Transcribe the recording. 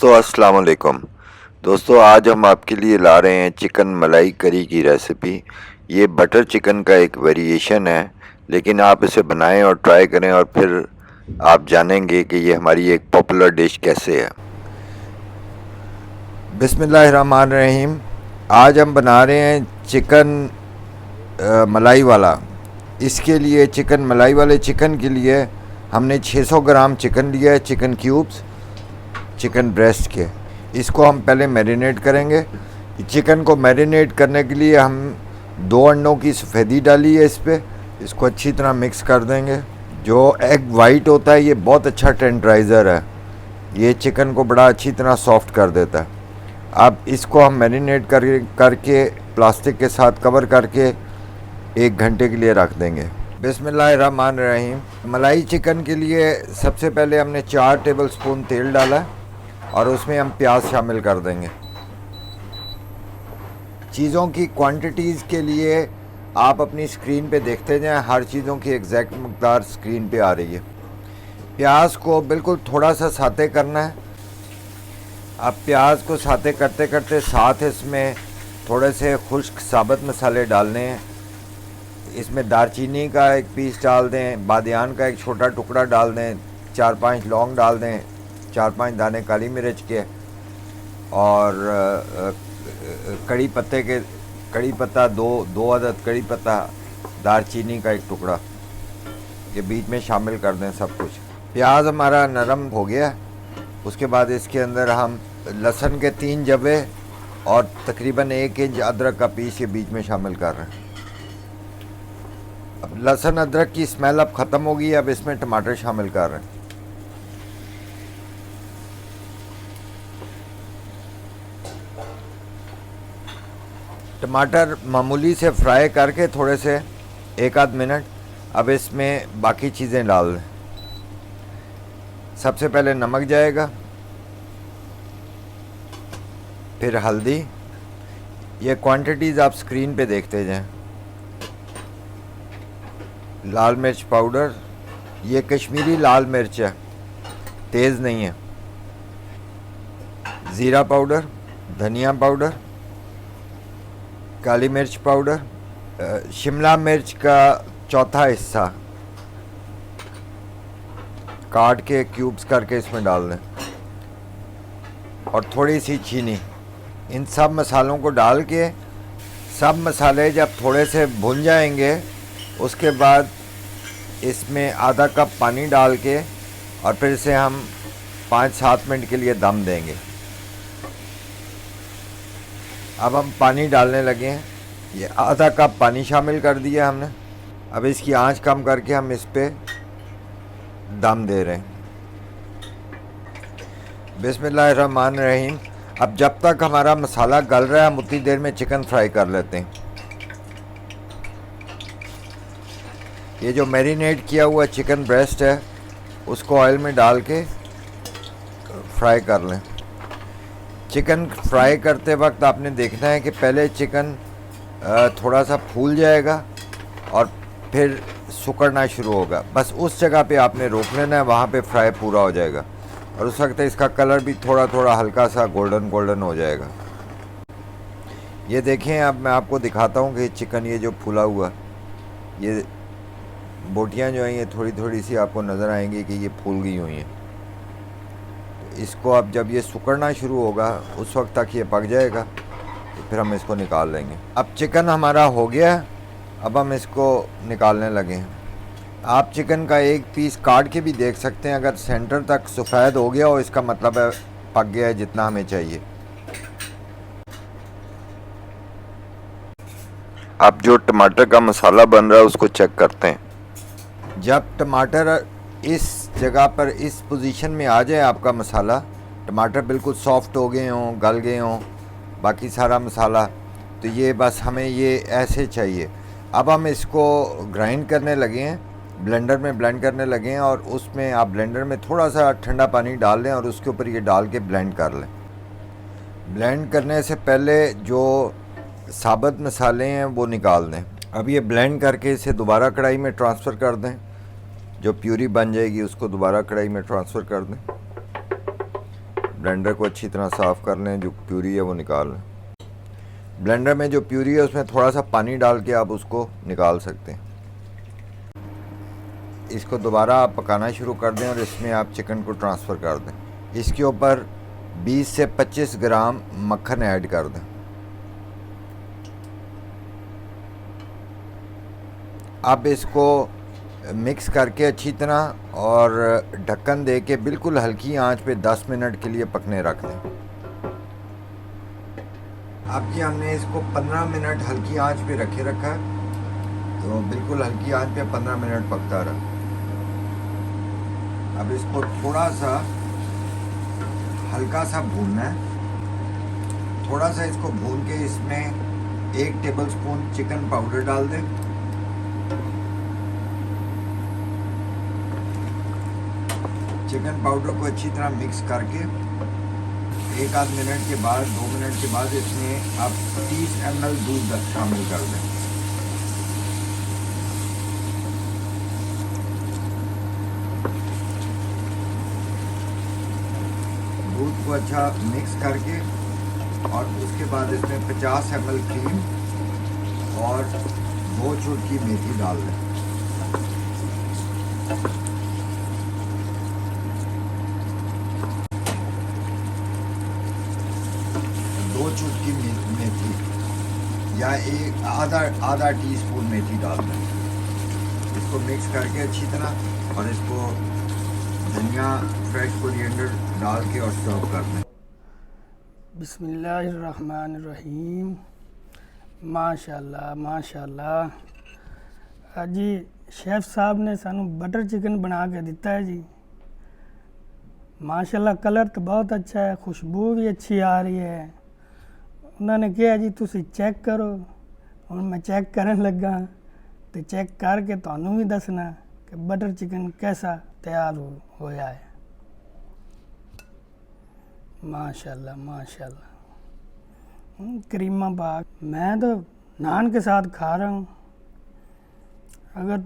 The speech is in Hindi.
तो अस्सलाम वालेकुम दोस्तों, आज हम आपके लिए ला रहे हैं चिकन मलाई करी की रेसिपी। ये बटर चिकन का एक वेरिएशन है, लेकिन आप इसे बनाएं और ट्राई करें और फिर आप जानेंगे कि ये हमारी एक पॉपुलर डिश कैसे है। बिस्मिल्लाहिर्रहमानिर्रहीम। आज हम बना रहे हैं चिकन मलाई वाला। इसके लिए चिकन मलाई वाले चिकन के लिए हमने 600 ग्राम चिकन लिया है, चिकन क्यूब्स, चिकन ब्रेस्ट के। इसको हम पहले मैरिनेट करेंगे। चिकन को मैरिनेट करने के लिए हम 2 अंडों की सफ़ेदी डाली है इस पर। इसको अच्छी तरह मिक्स कर देंगे। जो एग वाइट होता है ये बहुत अच्छा टेंडराइज़र है, ये चिकन को बड़ा अच्छी तरह सॉफ्ट कर देता है। अब इसको हम मैरिनेट करके प्लास्टिक के साथ कवर करके 1 घंटे के लिए रख देंगे। बिस्मिल्लाहिर्रहमानिर्रहीम। मलाई चिकन के लिए सबसे पहले हमने 4 टेबलस्पून तेल डाला और उसमें हम प्याज शामिल कर देंगे। चीज़ों की क्वांटिटीज़ के लिए आप अपनी स्क्रीन पे देखते जाएं, हर चीज़ों की एग्जैक्ट मकदार स्क्रीन पे आ रही है। प्याज को बिल्कुल थोड़ा सा साते करना है। अब प्याज को साते करते करते साथ इसमें थोड़े से खुश्क साबुत मसाले डालने हैं। इसमें दारचीनी का 1 पीस डाल दें, बादियान का 1 छोटा टुकड़ा डाल दें, 4-5 लौंग डाल दें, 4-5 दाने काली मिर्च के, और कड़ी पत्ता 2 अदद कड़ी पत्ता, दारचीनी का 1 टुकड़ा, ये बीच में शामिल कर दें सब कुछ। प्याज हमारा नरम हो गया। उसके बाद इसके अंदर हम लहसुन के 3 जवे और तकरीबन 1 इंच अदरक का पीस ये बीच में शामिल कर रहे हैं। अब लहसुन अदरक की स्मेल अब ख़त्म हो गई। अब इसमें टमाटर शामिल कर रहे हैं। टमाटर मामूली से फ्राई करके थोड़े से 1 आध मिनट अब इसमें बाकी चीज़ें डाल दें। सबसे पहले नमक जाएगा, फिर हल्दी। ये क्वांटिटीज़ आप स्क्रीन पे देखते जाएं। लाल मिर्च पाउडर, ये कश्मीरी लाल मिर्च है, तेज़ नहीं है। ज़ीरा पाउडर, धनिया पाउडर, काली मिर्च पाउडर, शिमला मिर्च का 1/4 हिस्सा काट के क्यूब्स करके इसमें डाल दें, और थोड़ी सी चीनी। इन सब मसालों को डाल के सब मसाले जब थोड़े से भुन जाएंगे, उसके बाद इसमें आधा कप पानी डाल के और फिर इसे हम 5-7 मिनट के लिए दम देंगे। अब हम पानी डालने लगे हैं। ये आधा कप पानी शामिल कर दिया हमने। अब इसकी आंच कम करके हम इस पे दम दे रहे हैं। बिस्मिल्लाहिर्रहमानिर्रहीम। अब जब तक हमारा मसाला गल रहा है, हम उतनी देर में चिकन फ्राई कर लेते हैं। ये जो मैरिनेट किया हुआ चिकन ब्रेस्ट है उसको ऑयल में डाल के फ्राई कर लें। चिकन फ्राई करते वक्त आपने देखना है कि पहले चिकन थोड़ा सा फूल जाएगा और फिर सिकुड़ना शुरू होगा। बस उस जगह पे आपने रोक लेना है, वहाँ पे फ्राई पूरा हो जाएगा और उस वक्त इसका कलर भी थोड़ा थोड़ा हल्का सा गोल्डन हो जाएगा। ये देखें, अब मैं आपको दिखाता हूँ कि चिकन ये जो फूला हुआ, ये बोटियाँ जो हैं ये थोड़ी थोड़ी सी आपको नज़र आएंगी कि ये फूल गई हुई हैं। तो इसको अब जब ये सिकुड़ना शुरू होगा उस वक्त तक ये पक जाएगा, तो फिर हम इसको निकाल लेंगे। अब चिकन हमारा हो गया, अब हम इसको निकालने लगे हैं। आप चिकन का 1 पीस काट के भी देख सकते हैं। अगर सेंटर तक सफ़ेद हो गया हो, इसका मतलब है पक गया है जितना हमें चाहिए। अब जो टमाटर का मसाला बन रहा है उसको चेक करते हैं। जब टमाटर इस जगह पर, इस पोजीशन में आ जाए आपका मसाला, टमाटर बिल्कुल सॉफ्ट हो गए हों, गल गए हों, बाकी सारा मसाला, तो ये बस हमें ये ऐसे चाहिए। अब हम इसको ग्राइंड करने लगे हैं, ब्लेंडर में ब्लेंड करने लगे हैं, और उसमें आप ब्लेंडर में थोड़ा सा ठंडा पानी डाल लें और उसके ऊपर ये डाल के ब्लेंड कर लें। ब्लेंड करने से पहले जो साबुत मसाले हैं वो निकाल दें। अब ये ब्लेंड करके इसे दोबारा कढ़ाई में ट्रांसफ़र कर दें। जो प्यूरी बन जाएगी उसको दोबारा कढ़ाई में ट्रांसफ़र कर दें। ब्लेंडर को अच्छी तरह साफ़ कर लें, जो प्यूरी है वो निकाल लें। ब्लेंडर में जो प्यूरी है उसमें थोड़ा सा पानी डाल के आप उसको निकाल सकते हैं। इसको दोबारा आप पकाना शुरू कर दें और इसमें आप चिकन को ट्रांसफ़र कर दें। इसके ऊपर 20 से 25 ग्राम मक्खन ऐड कर दें। अब इसको मिक्स करके अच्छी तरह और ढक्कन दे के बिल्कुल हल्की आंच पे 10 मिनट के लिए पकने रख दें। अब जी हमने इसको 15 मिनट हल्की आंच पे रखा है, तो बिल्कुल हल्की आंच पे 15 मिनट पकता रहा। अब इसको थोड़ा सा हल्का सा भूनना है। थोड़ा सा इसको भून के इसमें 1 टेबलस्पून चिकन पाउडर डाल दें। चिकन पाउडर को अच्छी तरह मिक्स करके 1 आध मिनट के बाद 2 मिनट के बाद इसमें आप 30 ml दूध शामिल कर दें। दूध को अच्छा मिक्स करके और उसके बाद इसमें 50 ml क्रीम और 2 चुटकी मेथी डाल दें। चुटकी मेथी या आधा टीस्पून मेथी डाल दें। इसको मिक्स करके अच्छी तरह और इसको धनिया फ्रेश कोरिएंडर डाल के और सर्व कर दें। बिस्मिल्लाहिर्रहमानिर्रहीम। माशाल्लाह माशाल्लाह। जी शेफ़ साहब ने सानू बटर चिकन बना के दिता है जी। माशाल्लाह कलर तो बहुत अच्छा है, खुशबू भी अच्छी आ रही है। उन्होंने कहा जी तुसी चेक करो। हुण मैं चेक करन लगा तो चेक करके तुहानू भी दसना कि बटर चिकन कैसा तैयार होया है। माशाल्लाह माशाल्लाह। करीमा बाग मैं तो नान के साथ खा रहा हूँ। अगर